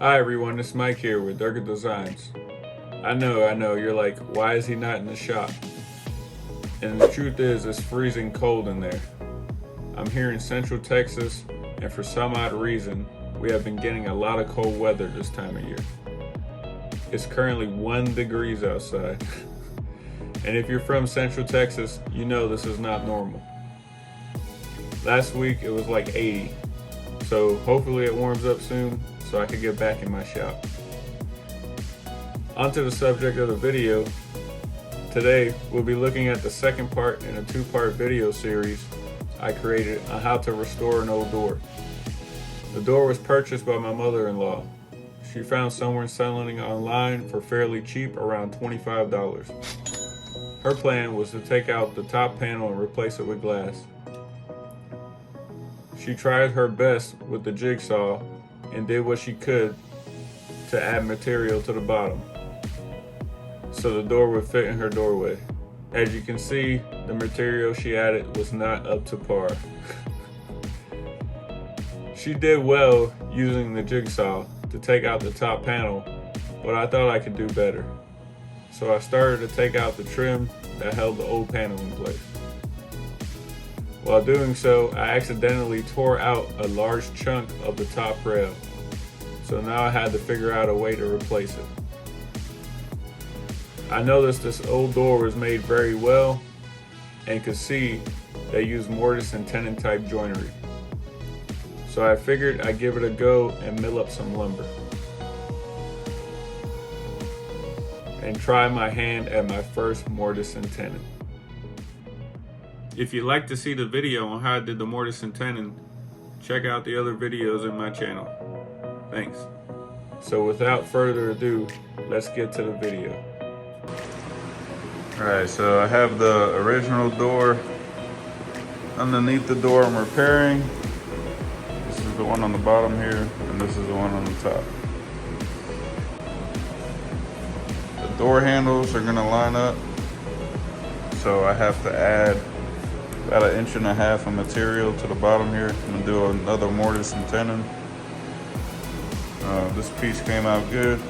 Hi everyone, it's Mike here with Durga Designs. I know, you're like, why is he not in the shop? And the truth is, it's freezing cold in there. I'm here in Central Texas, and for some odd reason, we have been getting a lot of cold weather this time of year. It's currently 1 degree outside. And if you're from Central Texas, you know this is not normal. Last week it was like 80, so hopefully it warms up soon so I can get back in my shop. Onto the subject of the video. Today we'll be looking at the second part in a 2-part video series I created on how to restore an old door. The door was purchased by my mother-in-law. She found someone selling it online for fairly cheap, around $25. Her plan was to take out the top panel and replace it with glass. She tried her best with the jigsaw and did what she could to add material to the bottom so the door would fit in her doorway. As you can see, the material she added was not up to par. She did well using the jigsaw to take out the top panel, but I thought I could do better. So I started to take out the trim that held the old panel in place. While doing so, I accidentally tore out a large chunk of the top rail. So now I had to figure out a way to replace it. I noticed this old door was made very well and could see they used mortise and tenon type joinery. So I figured I'd give it a go and mill up some lumber and try my hand at my first mortise and tenon. If you'd like to see the video on how I did the mortise and tenon, check out the other videos in my channel. Thanks. So without further ado, let's get to the video. Alright, so I have the original door. Underneath the door I'm repairing. This is the one on the bottom here, and this is the one on the top. The door handles are gonna line up, so I have to add about 1.5 inches of material to the bottom here. I'm gonna do another mortise and tenon. This piece came out good.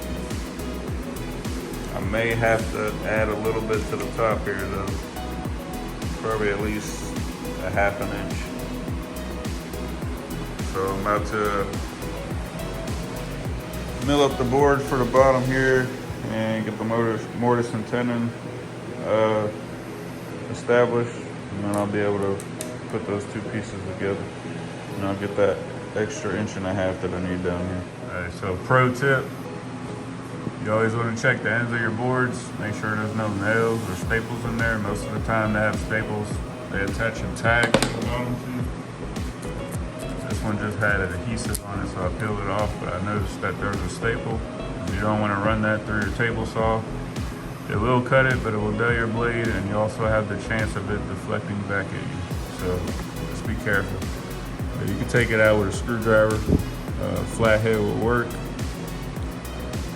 I may have to add a little bit to the top here though. Probably at least 1/2 inch. So I'm about to mill up the board for the bottom here and get the mortise and tenon established. And then I'll be able to put those 2 pieces together. And I'll get that extra 1.5 inches that I need down here. Alright, so pro tip. You always want to check the ends of your boards. Make sure there's no nails or staples in there. Most of the time they have staples. They attach a tag to the bottom too. This one just had an adhesive on it, so I peeled it off, but I noticed that there's a staple. You don't want to run that through your table saw. It will cut it, but it will dull your blade, and you also have the chance of it deflecting back at you. So just be careful. But you can take it out with a screwdriver. Flathead will work.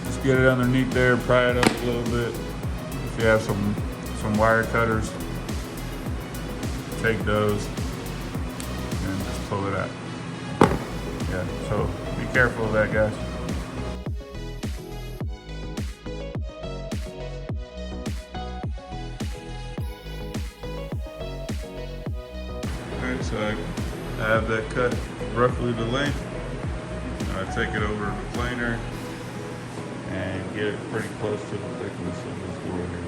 Just get it underneath there, pry it up a little bit. If you have some wire cutters, take those and just pull it out. Yeah, so be careful of that, guys. Alright, so I have that cut roughly the length. I take it over to the planer and get it pretty close to the thickness of this door here.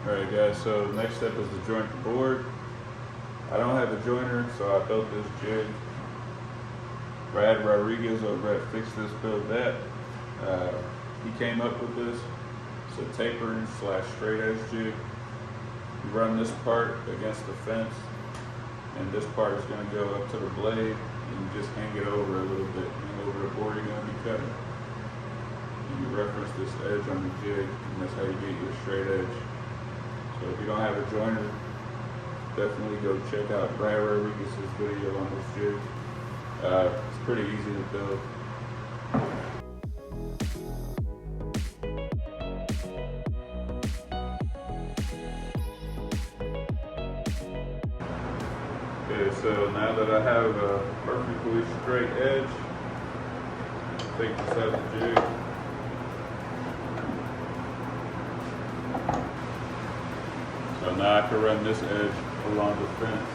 Alright guys, so the next step is to joint the board. I don't have a joiner, so I built this jig. Brad Rodriguez over at Fix This Build That. He came up with this. It's a tapering / straight edge jig. You run this part against the fence, and this part is going to go up to the blade, and you just hang it over a little bit, and over the board you're going to be cutting. And you reference this edge on the jig, and that's how you get your straight edge. So if you don't have a joiner, definitely go check out Brad Rodriguez's video on this jig. It's pretty easy to build. Okay, so now that I have a perfectly straight edge, take this out the jig. So now I can run this edge along the fence.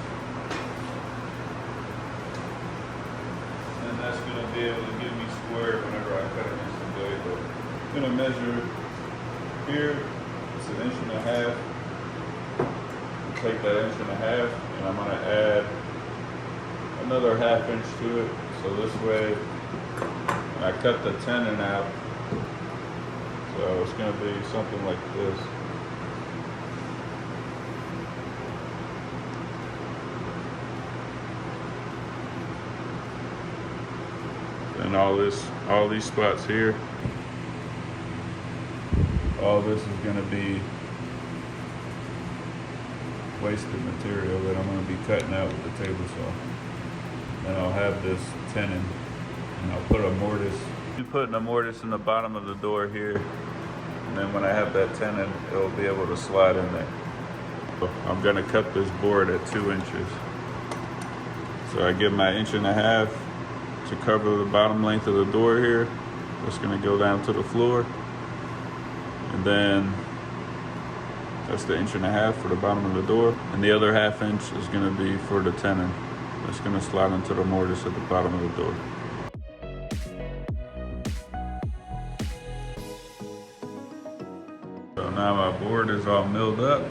And that's going to be able to give me square whenever I cut it into the blade. But I'm going to measure here, it's 1.5 inches. Take that 1.5 inches and I'm going to add another 1/2 inch to it. So this way, I cut the tenon out. So it's going to be something like this. And all these spots here, all this is going to be wasted material that I'm going to be cutting out with the table saw. And I'll have this tenon, and I'll put a mortise. I'm putting a mortise in the bottom of the door here, and then when I have that tenon, it'll be able to slide in there. So I'm going to cut this board at 2 inches. So I give my 1.5 inches to cover the bottom length of the door here. It's going to go down to the floor, and then that's the 1.5 inches for the bottom of the door, and the other 1/2 inch is going to be for the tenon. It's going to slide into the mortise at the bottom of the door. So now my board is all milled up,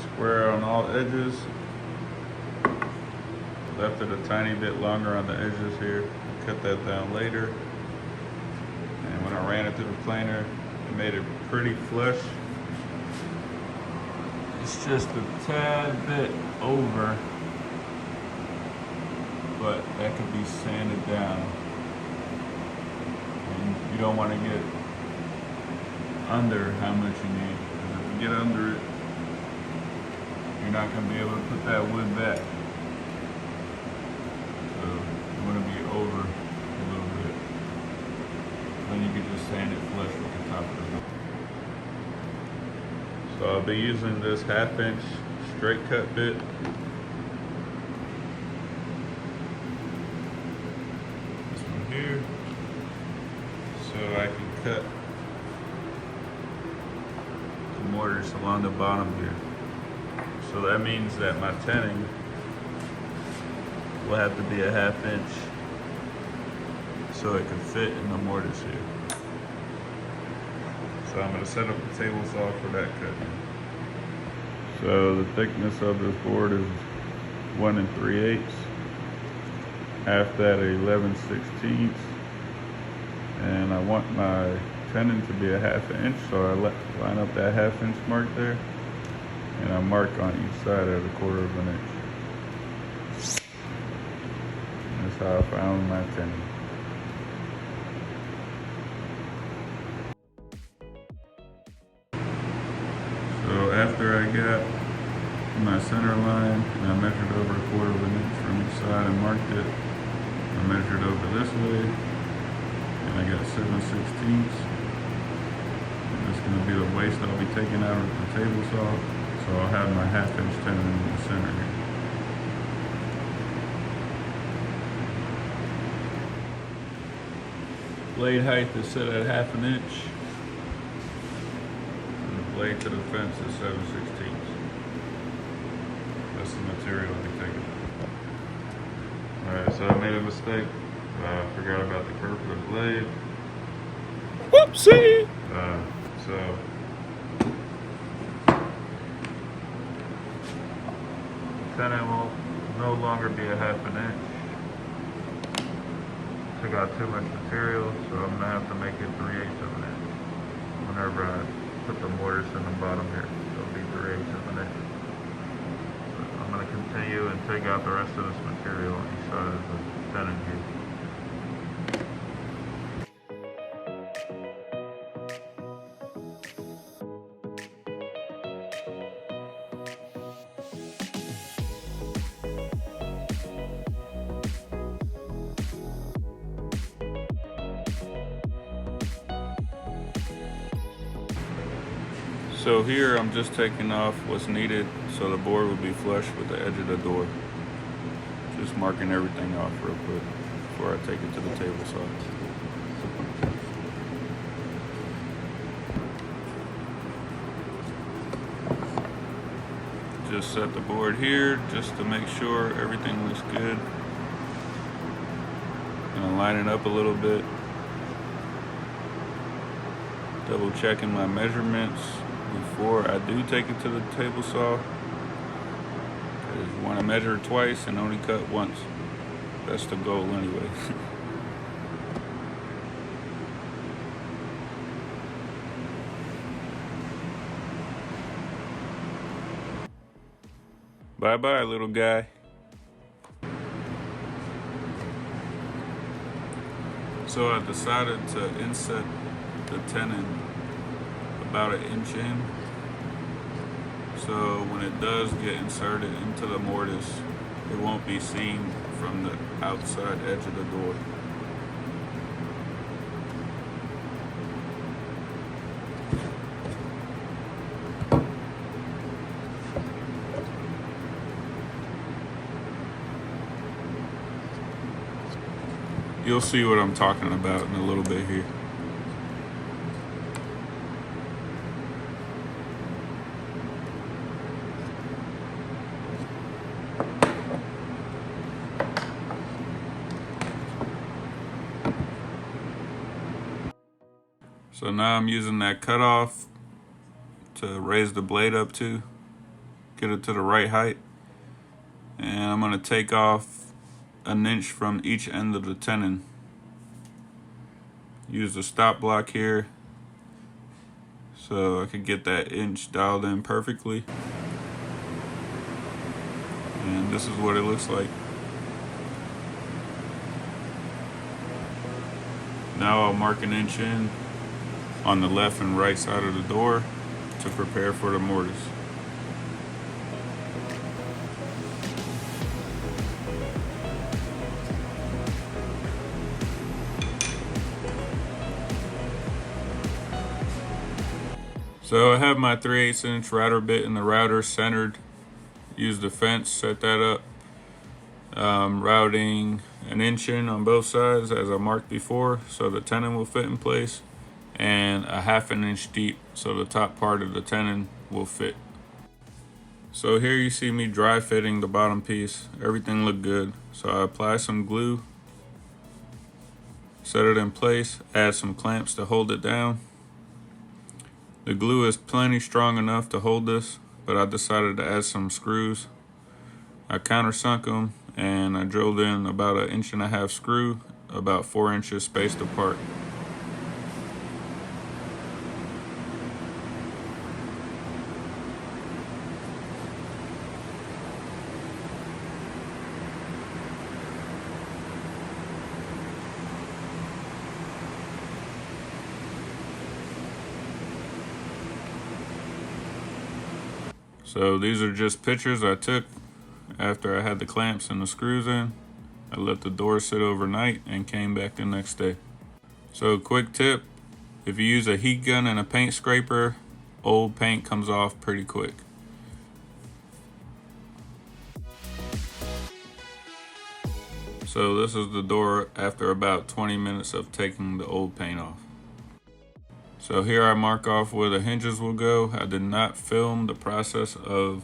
square on all edges. Left it a tiny bit longer on the edges here. Cut that down later. And when I ran it through the planer, it made it pretty flush. It's just a tad bit over, but that could be sanded down. And you don't want to get under how much you need, because if you get under it, you're not going to be able to put that wood back. So you want to be over a little bit. Then you can just sand it flush with the top of the knife. So I'll be using this 1/2 inch straight cut bit. This one here. So I can cut the mortise along the bottom here. So that means that my tenon will have to be a 1/2 inch so it can fit in the mortise here. So I'm going to set up the table saw for that cut. So the thickness of this board is 1 3/8. Half that 11/16. And I want my tenon to be a 1/2 inch, so I line up that 1/2 inch mark there, and I mark on each side at 1/4 inch. That's how I found my tenon. So after I got my center line, and I measured over 1/4 inch from each side and marked it, I measured over this way, and I got 7/16. And it's going to be the waste I'll be taking out of the table saw. So I'll have my 1/2 inch tenon in the center here. Blade height is set at 1/2 inch. And the blade to the fence is 7/16. That's the material I'll be taking. Alright, so I made a mistake. I forgot about the curve of the blade. Whoopsie! So tenon will no longer be a 1/2 inch. Took out too much material, so I'm gonna have to make it 3/8 inch. Whenever I put the mortise in the bottom here, it'll be 3/8 inch. So I'm gonna continue and take out the rest of this material on each side of the tenon here. So here I'm just taking off what's needed so the board will be flush with the edge of the door. Just marking everything off real quick before I take it to the table saw. Just set the board here just to make sure everything looks good. Gonna line it up a little bit. Double checking my measurements before I do take it to the table saw. Because you want to measure twice and only cut once. That's the goal anyway. Bye-bye, little guy. So I decided to inset the tenon about 1 inch in. So when it does get inserted into the mortise, it won't be seen from the outside edge of the door. You'll see what I'm talking about in a little bit here. So now I'm using that cutoff to raise the blade up to, get it to the right height. And I'm gonna take off 1 inch from each end of the tenon. Use the stop block here so I could get that inch dialed in perfectly. And this is what it looks like. Now I'll mark 1 inch in on the left and right side of the door to prepare for the mortise. So I have my 3/8 inch router bit in the router centered. Use the fence, set that up. Routing 1 inch in on both sides as I marked before so the tenon will fit in place, and 1/2 inch deep so the top part of the tenon will fit. So here you see me dry fitting the bottom piece. Everything looked good. So I apply some glue, set it in place, add some clamps to hold it down. The glue is plenty strong enough to hold this, but I decided to add some screws. I countersunk them and I drilled in about 1.5 inch screw, about 4 inches spaced apart. So these are just pictures I took after I had the clamps and the screws in. I let the door sit overnight and came back the next day. So quick tip, if you use a heat gun and a paint scraper, old paint comes off pretty quick. So this is the door after about 20 minutes of taking the old paint off. So here I mark off where the hinges will go. I did not film the process of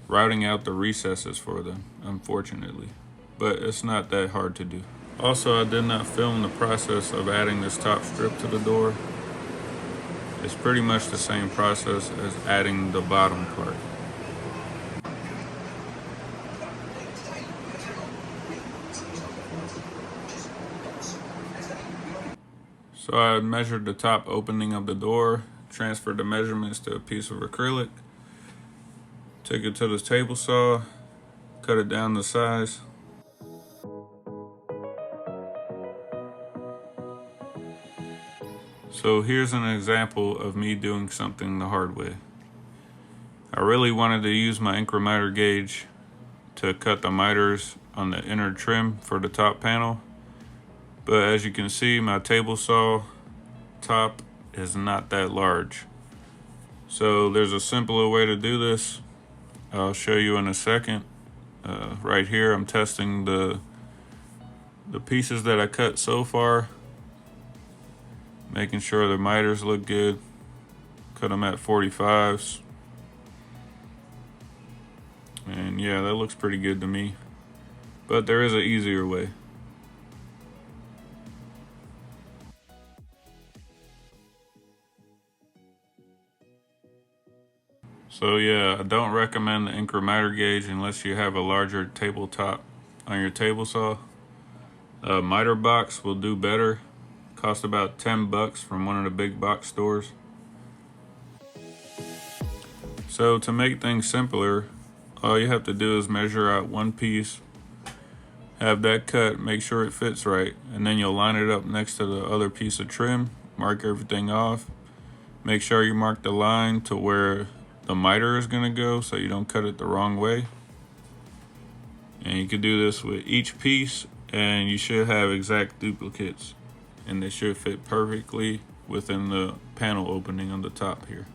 routing out the recesses for them, unfortunately, but it's not that hard to do. Also, I did not film the process of adding this top strip to the door. It's pretty much the same process as adding the bottom part. So I measured the top opening of the door, transferred the measurements to a piece of acrylic, took it to the table saw, cut it down to size. So here's an example of me doing something the hard way. I really wanted to use my incremiter gauge to cut the miters on the inner trim for the top panel. But as you can see, my table saw top is not that large. So there's a simpler way to do this. I'll show you in a second. Right here, I'm testing the pieces that I cut so far, making sure the miters look good. Cut them at 45s. And yeah, that looks pretty good to me. But there is an easier way. So yeah, I don't recommend the incrementer gauge unless you have a larger tabletop on your table saw. A miter box will do better. Cost about 10 bucks from one of the big box stores. So to make things simpler, all you have to do is measure out one piece, have that cut, make sure it fits right, and then you'll line it up next to the other piece of trim, mark everything off, make sure you mark the line to where the miter is gonna go so you don't cut it the wrong way. And you can do this with each piece, and you should have exact duplicates, and they should fit perfectly within the panel opening on the top here.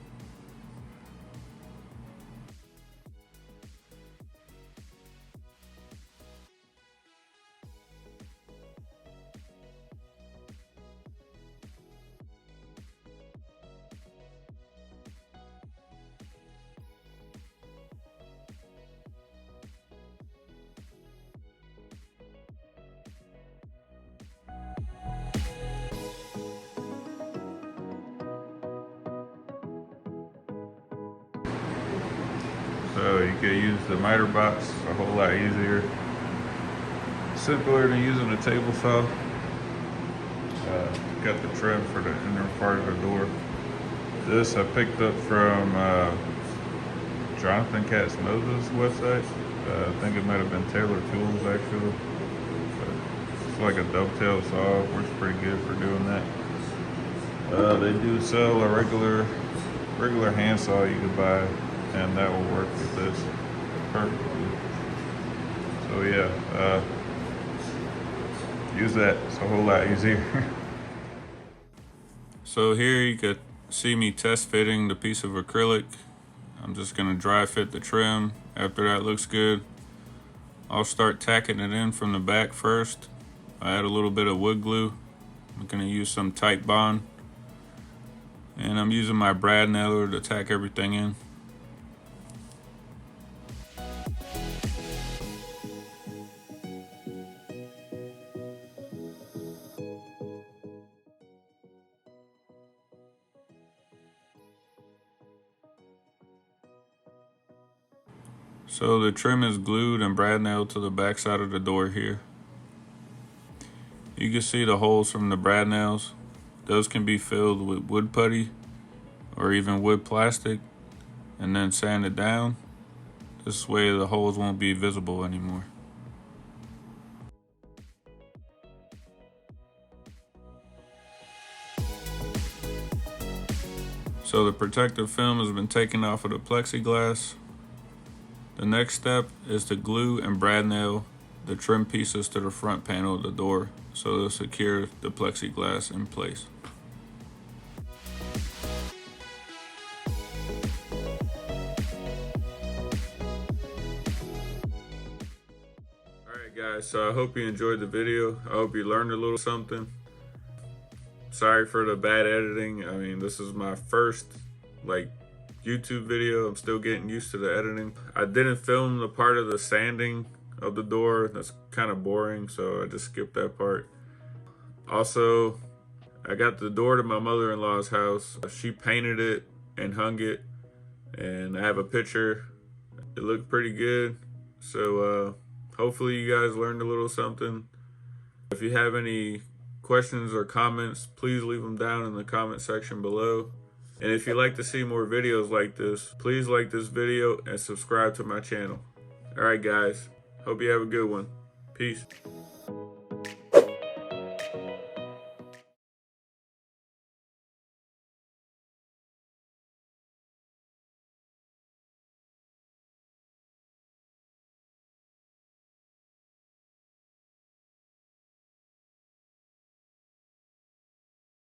So you can use the miter box a whole lot easier. Simpler than using a table saw. Got the trim for the inner part of the door. This I picked up from Jonathan Katz-Moses' website. I think it might have been Taylor Tools actually. But it's like a dovetail saw, works pretty good for doing that. They do sell a regular hand saw you can buy, and that will work with this perfectly. So yeah, use that, it's a whole lot easier. So here you could see me test fitting the piece of acrylic. I'm just gonna dry fit the trim. After that looks good, I'll start tacking it in from the back first. I add a little bit of wood glue. I'm gonna use some tight bond. And I'm using my brad nailer to tack everything in. So the trim is glued and brad nailed to the back side of the door here. You can see the holes from the brad nails. Those can be filled with wood putty or even wood plastic and then sanded down. This way the holes won't be visible anymore. So the protective film has been taken off of the plexiglass. The next step is to glue and brad nail the trim pieces to the front panel of the door so they'll secure the plexiglass in place. Alright guys, so I hope you enjoyed the video. I hope you learned a little something. Sorry for the bad editing. I mean, this is my first YouTube video. I'm still getting used to the editing. I didn't film the part of the sanding of the door. That's kind of boring, so I just skipped that part. Also, I got the door to my mother-in-law's house. She painted it and hung it, and I have a picture. It looked pretty good. So hopefully you guys learned a little something. If you have any questions or comments, please leave them down in the comment section below. And if you'd like to see more videos like this, please like this video and subscribe to my channel. All right, guys. Hope you have a good one. Peace.